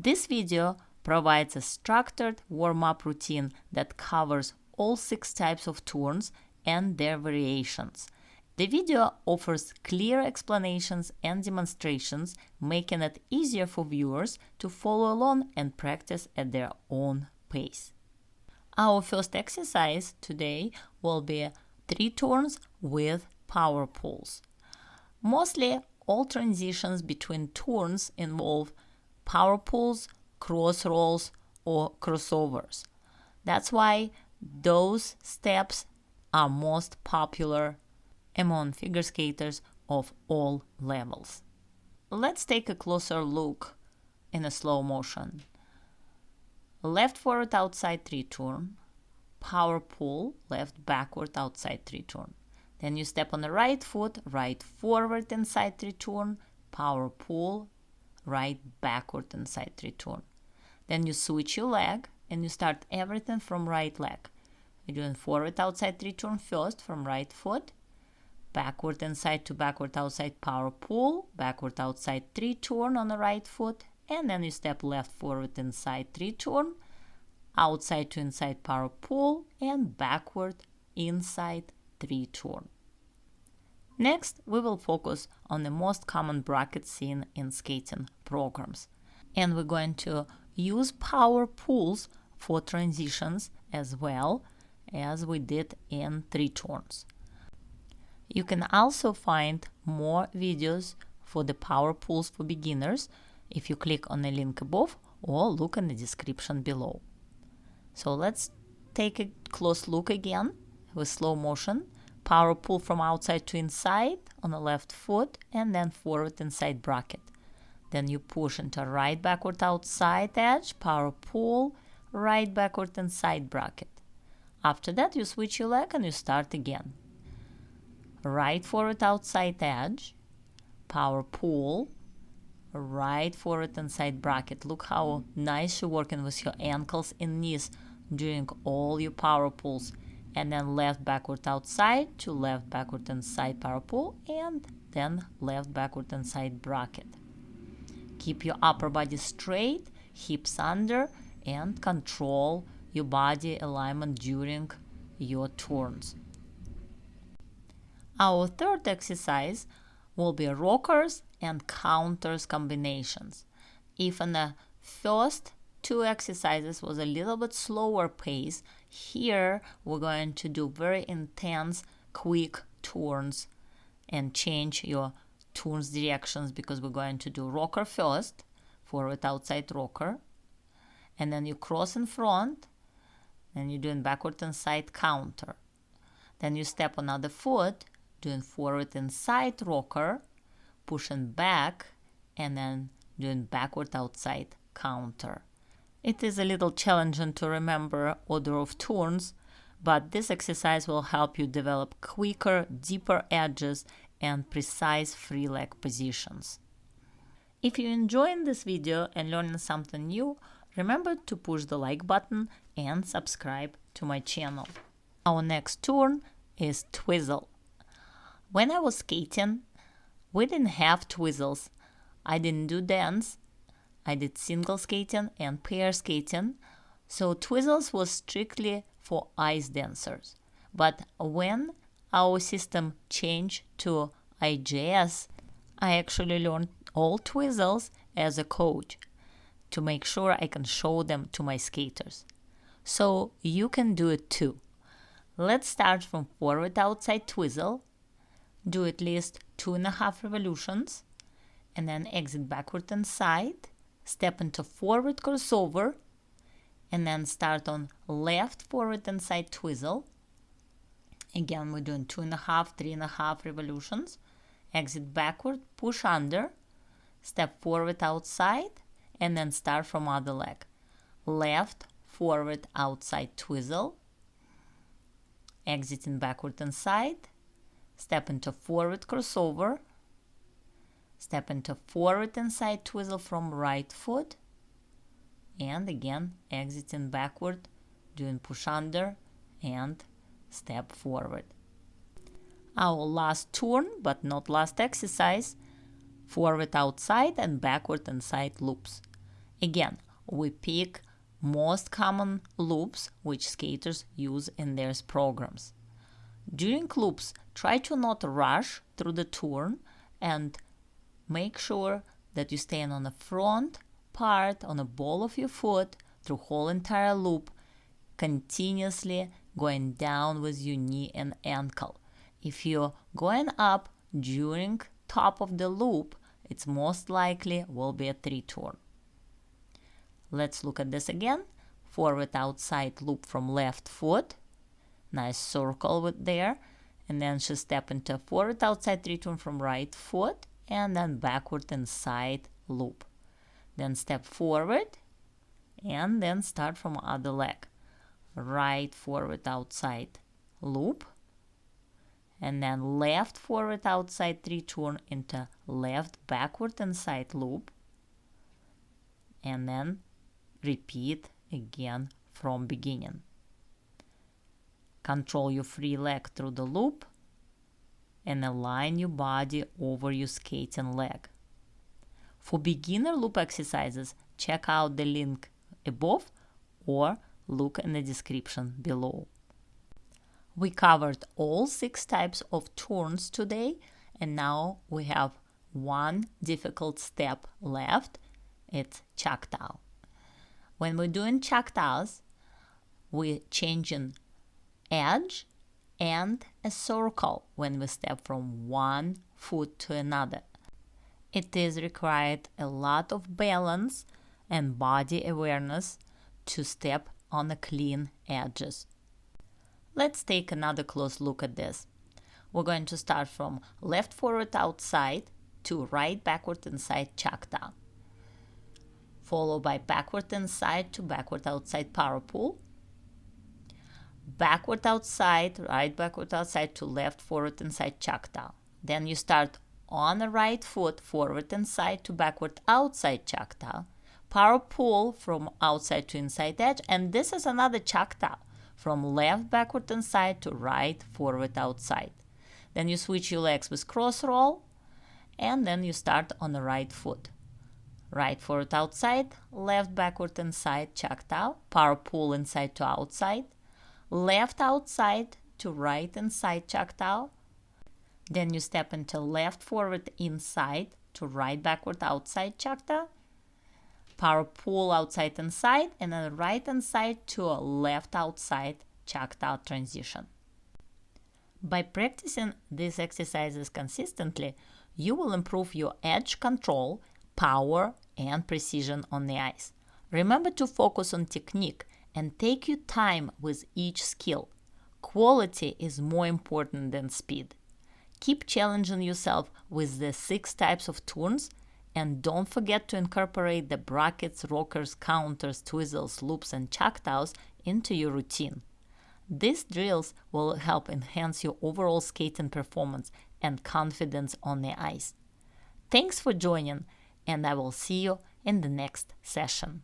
This video provides a structured warm-up routine that covers all 6 types of turns and their variations. The video offers clear explanations and demonstrations, making it easier for viewers to follow along and practice at their own pace. Our first exercise today will be 3 turns with power pulls. Mostly, all transitions between turns involve power pulls, cross rolls, or crossovers. That's why those steps are most popular among figure skaters of all levels. Let's take a closer look in a slow motion. Left forward outside 3 turn, power pull, left backward outside 3 turn. Then you step on the right foot, right forward inside 3 turn, power pull, right backward inside 3 turn. Then you switch your leg and you start everything from right leg. You're doing forward outside 3 turn first from right foot, backward inside to backward outside power pull, backward outside 3 turn on the right foot, and then you step left forward inside 3 turn, outside to inside power pull, and backward inside 3 turn. Next, we will focus on the most common bracket seen in skating programs. And we're going to use power pulls for transitions as well as we did in 3 turns. You can also find more videos for the power pulls for beginners if you click on the link above or look in the description below. So let's take a close look again with slow motion. Power pull from outside to inside on the left foot and then forward inside bracket. Then you push into right backward outside edge, power pull, right backward inside bracket. After that you switch your leg and you start again. Right forward outside edge, power pull, right forward inside bracket. Look how nice you're working with your ankles and knees during all your power pulls. And then left backward outside to left backward inside power pull, and then left backward inside bracket. Keep your upper body straight, hips under, and control your body alignment during your turns. Our third exercise will be rockers and counters combinations. If in the first 2 exercises was a little bit slower pace, here we're going to do very intense, quick turns and change your turns directions, because we're going to do rocker first, forward outside rocker, and then you cross in front, and you're doing backward inside counter. Then you step on other foot, doing forward inside rocker, pushing back, and then doing backward outside counter. It is a little challenging to remember order of turns, but this exercise will help you develop quicker, deeper edges and precise free leg positions. If you're enjoying this video and learning something new, remember to push the like button and subscribe to my channel. Our next turn is Twizzle. When I was skating, we didn't have Twizzles. I didn't do dance. I did single skating and pair skating, so Twizzles was strictly for ice dancers. But when our system changed to IJS, I actually learned all Twizzles as a coach to make sure I can show them to my skaters. So you can do it too. Let's start from forward outside Twizzle, do at least 2.5 revolutions, and then exit backward inside, step into forward crossover, and then start on left forward inside Twizzle. Again, we're doing 2.5, 3.5 revolutions, exit backward, push under, step forward outside, and then start from other leg. Left forward outside Twizzle, exiting backward inside, step into forward crossover, step into forward inside Twizzle from right foot, and again exiting backward, doing push under and step forward. Our last turn, but not last exercise, forward outside and backward inside loops. Again, we pick most common loops which skaters use in their programs. During loops, try to not rush through the turn and make sure that you stand on the front part on the ball of your foot through whole entire loop, continuously going down with your knee and ankle. If you're going up during top of the loop, it's most likely will be a 3 turn. Let's look at this again. Forward outside loop from left foot. Nice circle with there. And then she step into forward outside 3 turn from right foot. And then backward inside loop. Then step forward. And then start from other leg. Right forward outside loop. And then left forward outside 3 turn into left backward inside loop. And then repeat again from beginning. Control your free leg through the loop and align your body over your skating leg. For beginner loop exercises, check out the link above or look in the description below. We covered all 6 types of turns today, and now we have one difficult step left. It's Choctaw. When we're doing Choctaws, we're changing edge and a circle when we step from one foot to another. It is required a lot of balance and body awareness to step on the clean edges. Let's take another close look at this. We're going to start from left forward outside to right backward inside Choctaw, followed by backward inside to backward outside power pull, backward outside, right backward outside to left forward inside Choctaw. Then you start on the right foot forward inside to backward outside Choctaw, power pull from outside to inside edge, and this is another Choctaw from left backward inside to right forward outside. Then you switch your legs with cross roll, and then you start on the right foot. Right forward outside, left backward inside Choctaw, power pull inside to outside, left outside to right inside Choctaw. Then you step into left forward inside to right backward outside Choctaw, power pull outside inside, and then right inside to a left outside Choctaw transition. By practicing these exercises consistently, you will improve your edge control, power, and precision on the ice. Remember to focus on technique and take your time with each skill. Quality is more important than speed. Keep challenging yourself with the 6 types of turns, and don't forget to incorporate the brackets, rockers, counters, twizzles, loops, and Choctaws into your routine. These drills will help enhance your overall skating performance and confidence on the ice. Thanks for joining, and I will see you in the next session.